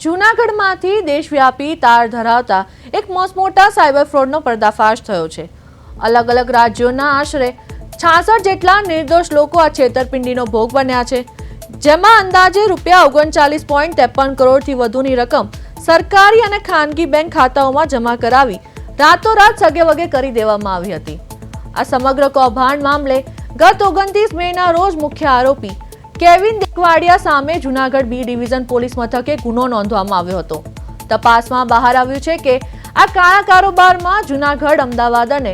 જૂનાગઢમાંથી દેશવ્યાપી તાર ધરાવતા એક મસમોટા સાયબર ફ્રોડનો પર્દાફાશ થયો છે। અલગ અલગ રાજ્યોના આશરે 66 જેટલા નિર્દોષ લોકો આ છેતરપિંડીનો ભોગ બન્યા છે, જેમાં અંદાજે ₹39.53 કરોડથી વધુની રકમ સરકારી અને ખાનગી બેંક ખાતાઓમાં જમા કરાવી રાતોરાત સગેવગે કરી દેવામાં આવી હતી। આ સમગ્ર કૌભાંડ મામલે ગત 29 મેના રોજ મુખ્ય આરોપી કેવિન દેકવાડિયા સામે જૂનાગઢ બી ડિવિઝન પોલીસ મથકે ગુનો નોંધવામાં આવ્યો હતો। તપાસમાં બહાર આવ્યું છે કે આ કાળા કારોબારમાં જૂનાગઢ, અમદાવાદ અને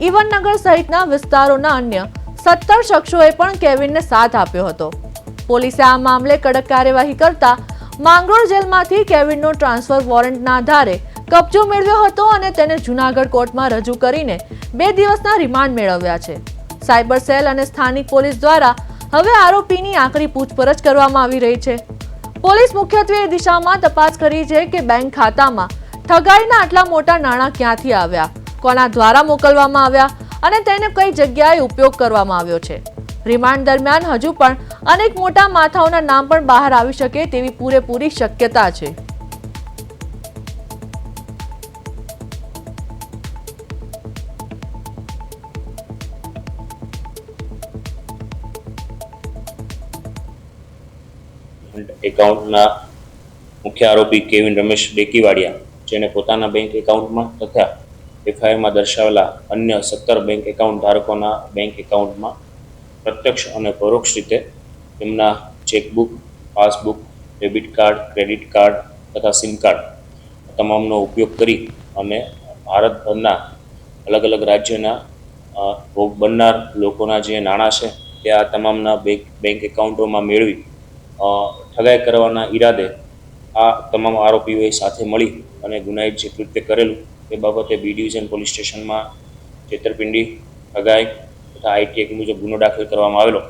ઈવનનગર સહિતના વિસ્તારોના અન્ય 17 શખ્સોએ પણ કેવિનને સાથ આપ્યો હતો। પોલીસે આ મામલે કડક કાર્યવાહી કરતા માંગરોળ જેલમાંથી કેવિનનો ટ્રાન્સફર વોરંટના આધારે કબજો મેળવ્યો હતો અને તેને જૂનાગઢ કોર્ટમાં રજૂ કરીને 2 દિવસના રિમાન્ડ મેળવ્યા છે। સાયબર સેલ અને સ્થાનિક પોલીસ દ્વારા હવે આરોપીની આકરી પૂછપરછ કરવામાં આવી રહી છે। પોલીસ મુખ્યત્વે એ દિશામાં તપાસ કરી છે કે બેંક ખાતામાં ઠગાઈના આટલા મોટા નાણાં ક્યાંથી આવ્યા, કોના દ્વારા મોકલવામાં આવ્યા અને તેને કઈ જગ્યાએ ઉપયોગ કરવામાં આવ્યો છે। રિમાન્ડ દરમિયાન હજુ પણ અનેક મોટા માથાઓના નામ પણ બહાર આવી શકે તેવી પૂરેપૂરી શક્યતા છે। એકાઉન્ટના મુખ્ય આરોપી કેવિન રમેશ ડેકીવાડિયા, જેને પોતાના બેંક એકાઉન્ટમાં તથા એફઆઈઆરમાં દર્શાવેલા અન્ય 17 બેંક એકાઉન્ટ ધારકોના બેંક એકાઉન્ટમાં પ્રત્યક્ષ અને પરોક્ષ રીતે તેમના chequebook, passbook, debit card, credit card તથા સિમ કાર્ડ તમામનો ઉપયોગ કરી અને ભારતભરના અલગ અલગ રાજ્યના ભોગ બનનાર લોકોના જે નાણાં છે તે આ તમામના બેંક એકાઉન્ટોમાં મેળવી ઠગાઈ કરવાના ઈરાદે આ તમામ આરોપીઓએ સાથે મળી અને ગુનાહિત જે કૃત્ય કરેલું તે બાબતે બી ડિવિઝન પોલીસ સ્ટેશનમાં છેતરપિંડી, ઠગાઈ તથા આઈટી એક્ટ મુજબ ગુનો દાખલ કરવામાં આવેલો।